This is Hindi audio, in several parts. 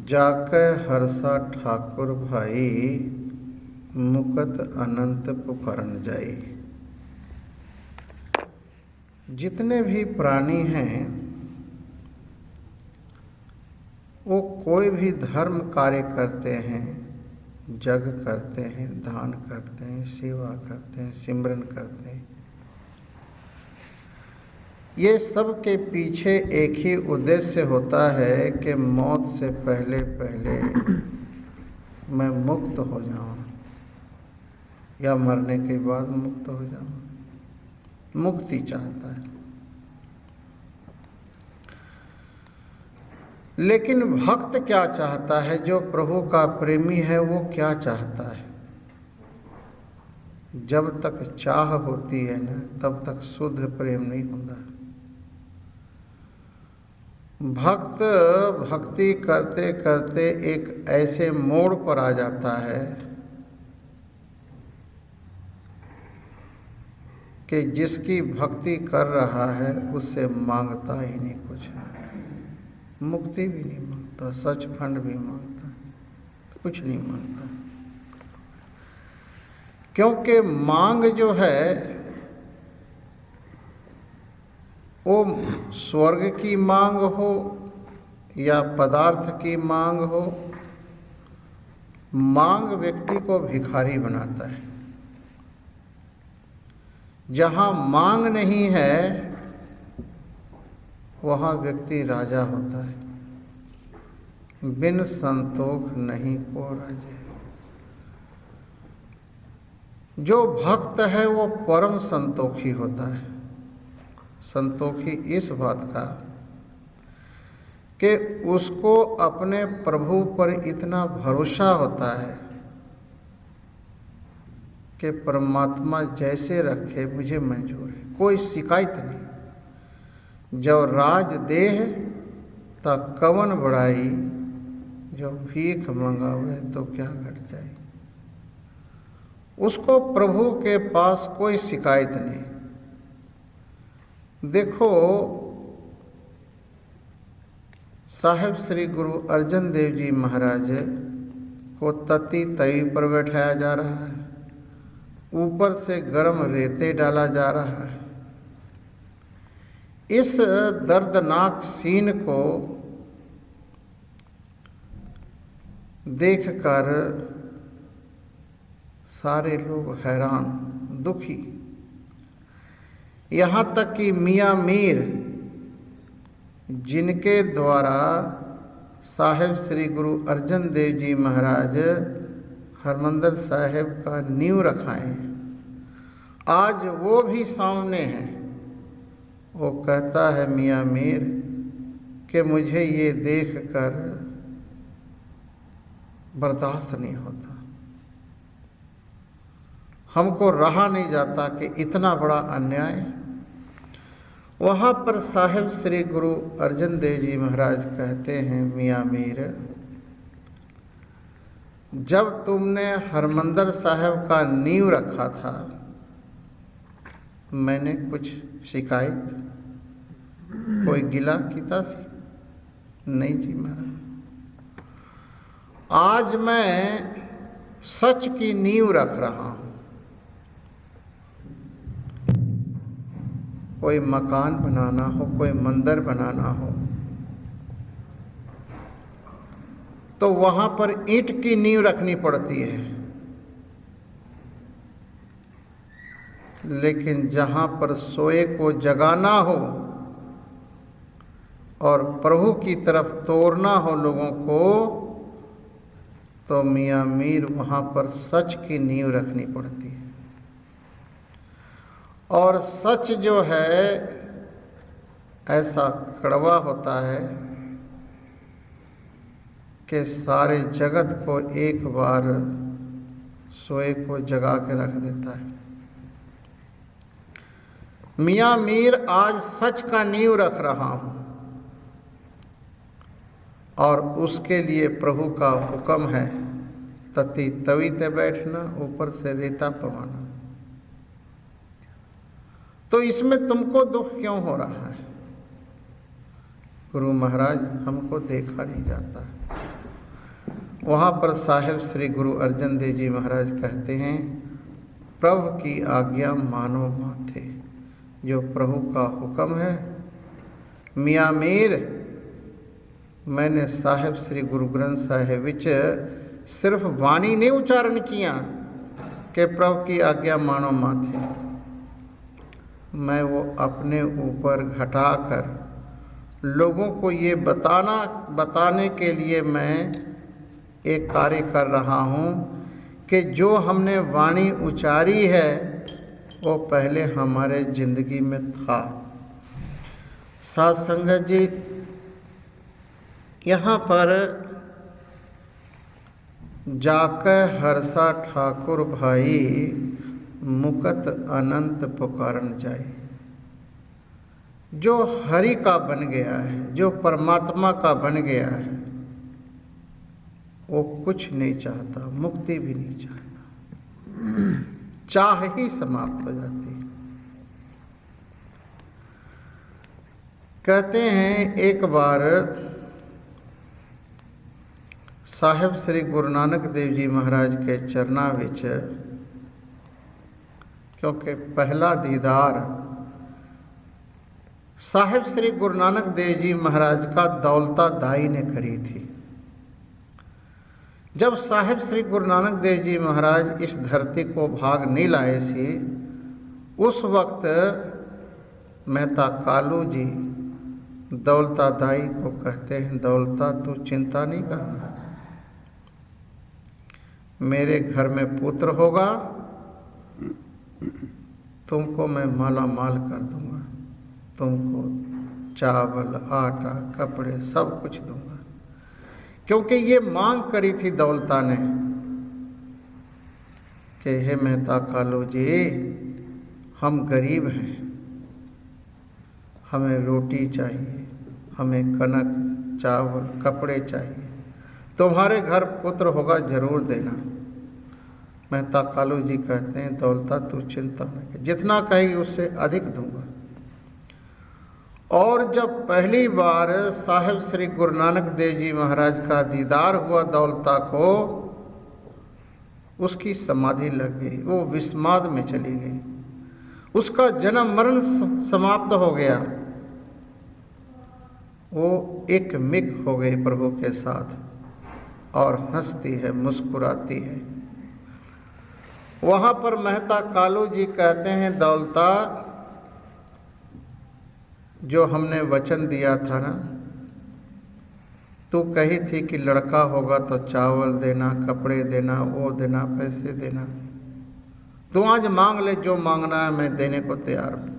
जाके हर्षा ठाकुर भाई, मुकत अनंत पुकारन जाई। जितने भी प्राणी हैं वो कोई भी धर्म कार्य करते हैं, जग करते हैं, दान करते हैं, सेवा करते हैं, सिमरन करते हैं, ये सब के पीछे एक ही उद्देश्य होता है कि मौत से पहले पहले मैं मुक्त हो जाऊं या मरने के बाद मुक्त हो जाऊं। मुक्ति चाहता है। लेकिन भक्त क्या चाहता है? जो प्रभु का प्रेमी है वो क्या चाहता है? जब तक चाह होती है ना, तब तक शुद्ध प्रेम नहीं होता। भक्त भक्ति करते करते एक ऐसे मोड़ पर आ जाता है कि जिसकी भक्ति कर रहा है उससे मांगता ही नहीं कुछ, मुक्ति भी नहीं मांगता, सचखंड भी मांगता, कुछ नहीं मांगता। क्योंकि मांग जो है वो स्वर्ग की मांग हो या पदार्थ की मांग हो, मांग व्यक्ति को भिखारी बनाता है। जहाँ मांग नहीं है वहाँ व्यक्ति राजा होता है। बिन संतोष नहीं को राजे। जो भक्त है वो परम संतोषी होता है। संतोषी इस बात का कि उसको अपने प्रभु पर इतना भरोसा होता है कि परमात्मा जैसे रखे मुझे मंजूर है, कोई शिकायत नहीं। जब राज देह तब कवन बढ़ाई, जब भीख मंगावे तो क्या घट जाए। उसको प्रभु के पास कोई शिकायत नहीं। देखो, साहेब श्री गुरु अर्जन देव जी महाराज को तती तई पर बैठाया जा रहा है, ऊपर से गर्म रेते डाला जा रहा है। इस दर्दनाक सीन को देखकर सारे लोग हैरान, दुखी। यहाँ तक कि मियाँ मीर, जिनके द्वारा साहेब श्री गुरु अर्जन देव जी महाराज हरमंदिर साहिब का नींव रखाए, आज वो भी सामने हैं। वो कहता है मियाँ मीर कि मुझे ये देखकर बर्दाश्त नहीं होता, हमको रहा नहीं जाता कि इतना बड़ा अन्याय। वहाँ पर साहेब श्री गुरु अर्जन देव जी महाराज कहते हैं, मियाँ मीर, जब तुमने हरमंदिर साहिब का नींव रखा था मैंने कुछ शिकायत, कोई गिला कीता सी? नहीं जी महाराज। आज मैं सच की नींव रख रहा हूँ। कोई मकान बनाना हो, कोई मंदिर बनाना हो तो वहाँ पर ईंट की नींव रखनी पड़ती है। लेकिन जहाँ पर सोए को जगाना हो और प्रभु की तरफ तोड़ना हो लोगों को, तो मियाँ मीर वहाँ पर सच की नींव रखनी पड़ती है। और सच जो है ऐसा कड़वा होता है कि सारे जगत को एक बार सोए को जगा के रख देता है। मियाँ मीर आज सच का नींव रख रहा हूँ और उसके लिए प्रभु का हुक्म है तती तवी ते बैठना, ऊपर से रेता पवाना। तो इसमें तुमको दुख क्यों हो रहा है? गुरु महाराज, हमको देखा नहीं जाता है, वहाँ पर साहिब श्री गुरु अर्जन देव जी महाराज कहते हैं, प्रभु की आज्ञा मानो माथे। जो प्रभु का हुक्म है, मियाँ मीर मैंने साहिब श्री गुरु ग्रंथ साहिब विच सिर्फ वाणी नहीं उच्चारण किया कि प्रभु की आज्ञा मानो माथे, मैं वो अपने ऊपर घटाकर लोगों को ये बताने के लिए मैं एक कार्य कर रहा हूँ कि जो हमने वाणी उच्चारी है वो पहले हमारे जिंदगी में था। साध संगत जी, यहाँ पर जाकर हर्षा ठाकुर भाई मुकत अनंत पुकारन जाए। जो हरि का बन गया है, जो परमात्मा का बन गया है, वो कुछ नहीं चाहता, मुक्ति भी नहीं चाहता, चाह ही समाप्त हो जाती है। कहते हैं एक बार साहिब श्री गुरु नानक देव जी महाराज के चरना विच, क्योंकि पहला दीदार साहिब श्री गुरु नानक देव जी महाराज का दौलता दाई ने करी थी। जब साहिब श्री गुरु नानक देव जी महाराज इस धरती को भाग नहीं लाए थे, उस वक्त मेहता कालू जी दौलता दाई को कहते हैं, दौलता तू चिंता नहीं करना, मेरे घर में पुत्र होगा, तुमको मैं माला माल कर दूंगा, तुमको चावल आटा कपड़े सब कुछ दूंगा। क्योंकि ये मांग करी थी दौलता ने कि हे मेहता कालू जी, हम गरीब हैं, हमें रोटी चाहिए, हमें कनक चावल कपड़े चाहिए, तुम्हारे घर पुत्र होगा जरूर देना। मेहता कालू जी कहते हैं, दौलता तू चिंता न कर, जितना कहेगी उससे अधिक दूंगा। और जब पहली बार साहिब श्री गुरु नानक देव जी महाराज का दीदार हुआ दौलता को, उसकी समाधि लग गई, वो विस्माद में चली गई, उसका जन्म मरण समाप्त हो गया, वो एक मिक हो गई प्रभु के साथ और हंसती है, मुस्कुराती है। वहाँ पर मेहता कालू जी कहते हैं, दौलता जो हमने वचन दिया था ना, तू कही थी कि लड़का होगा तो चावल देना, कपड़े देना, वो देना, पैसे देना, तू आज मांग ले, जो मांगना है मैं देने को तैयार हूँ।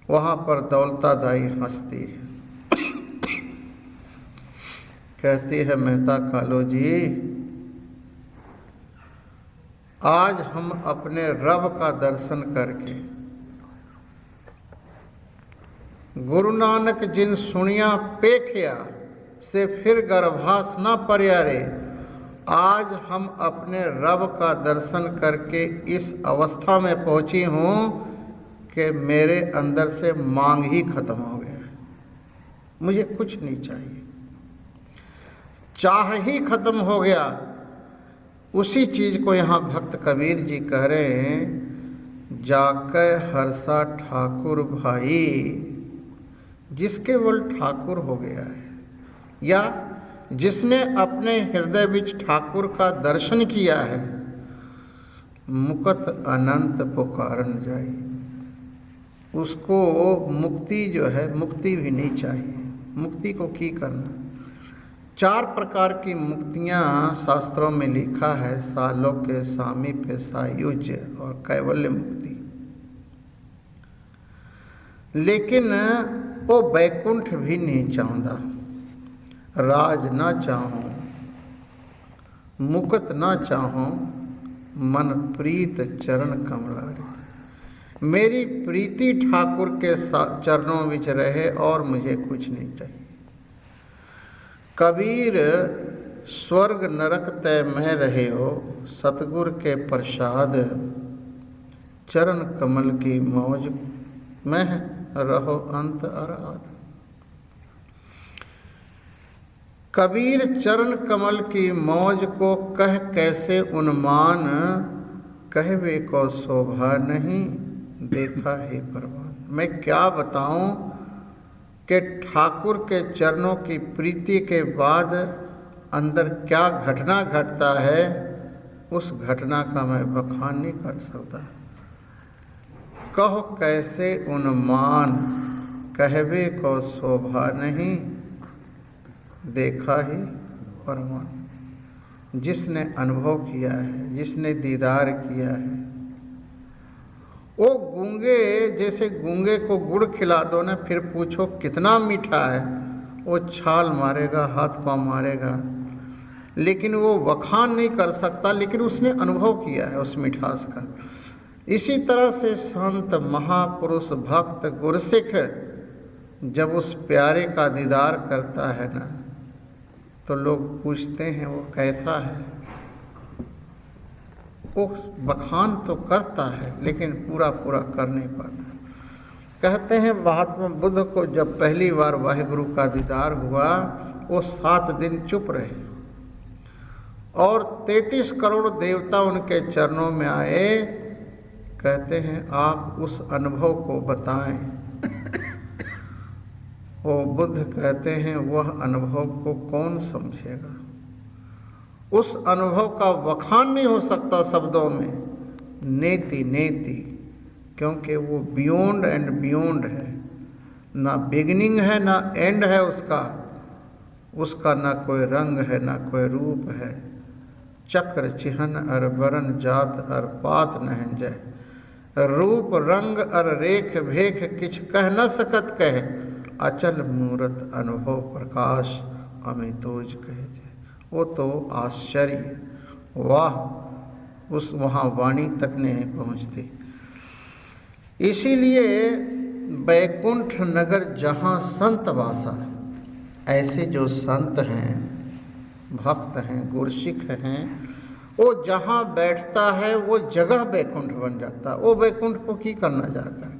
वहाँ पर दौलता दाई हंसती है, कहती है, मेहता कालू जी, आज हम अपने रब का दर्शन करके गुरु नानक जिन सुनिया पेखिया से फिर गर्भास न पर्यारे, आज हम अपने रब का दर्शन करके इस अवस्था में पहुंची हूँ कि मेरे अंदर से मांग ही खत्म हो गया, मुझे कुछ नहीं चाहिए, चाह ही खत्म हो गया। उसी चीज़ को यहाँ भक्त कबीर जी कह रहे हैं, जाकर हर्षा ठाकुर भाई, जिसके बोल ठाकुर हो गया है, या जिसने अपने हृदय विच ठाकुर का दर्शन किया है, मुकत अनंत पुकारन जाई, उसको मुक्ति जो है, मुक्ति भी नहीं चाहिए। मुक्ति को की करना, 4 प्रकार की मुक्तियाँ शास्त्रों में लिखा है, सालोक्य, सामीप्य, सायुज्य और कैवल्य मुक्ति। लेकिन वो बैकुंठ भी नहीं चाहता, राज ना चाहूँ, मुकत ना चाहूँ, मन प्रीत चरण कमलारे, मेरी प्रीति ठाकुर के चरणों विच रहे और मुझे कुछ नहीं चाहिए। कबीर स्वर्ग नरक तय में रहे हो, सतगुर के प्रसाद चरण कमल की मौज में रहो अंत अराध। कबीर चरण कमल की मौज को कह कैसे उन्मान, कहवे को शोभा नहीं देखा है परवान। मैं क्या बताऊं कि ठाकुर के चरणों की प्रीति के बाद अंदर क्या घटना घटता है, उस घटना का मैं बखान नहीं कर सकता। कहो कैसे उन्मान, कहवे को शोभा नहीं देखा ही परमान। जिसने अनुभव किया है, जिसने दीदार किया है, वो गूंगे, जैसे गूंगे को गुड़ खिला दो ना, फिर पूछो कितना मीठा है, वो छाल मारेगा, हाथ पाँव मारेगा, लेकिन वो बखान नहीं कर सकता, लेकिन उसने अनुभव किया है उस मिठास का। इसी तरह से संत महापुरुष भक्त गुरसिख जब उस प्यारे का दीदार करता है ना, तो लोग पूछते हैं वो कैसा है। वो बखान तो करता है लेकिन पूरा पूरा कर नहीं पाता। कहते हैं महात्मा बुद्ध को जब पहली बार वाहिगुरु का दीदार हुआ, वो 7 दिन चुप रहे और 33 करोड़ देवता उनके चरणों में आए। कहते हैं आप उस अनुभव को बताएं। वो बुद्ध कहते हैं वह अनुभव को कौन समझेगा। उस अनुभव का बखान नहीं हो सकता शब्दों में, नेति नेति, क्योंकि वो बियॉन्ड एंड बियॉन्ड है। ना बिगिनिंग है ना एंड है उसका ना कोई रंग है ना कोई रूप है। चक्र चिहन अर बरन जात अर पात नह जय, रूप रंग अर रेख भेख किछ कह न सकत कह, अचल मूरत अनुभव प्रकाश अमितोज कहे जय। वो तो आश्चर्य, वाह, उस वहाँ वाणी तक नहीं पहुँचती। इसीलिए बैकुंठ नगर जहाँ संत वासा, ऐसे जो संत हैं, भक्त हैं, गुरसिख हैं, वो जहाँ बैठता है वो जगह बैकुंठ बन जाता है। वो बैकुंठ को की करना जाकर,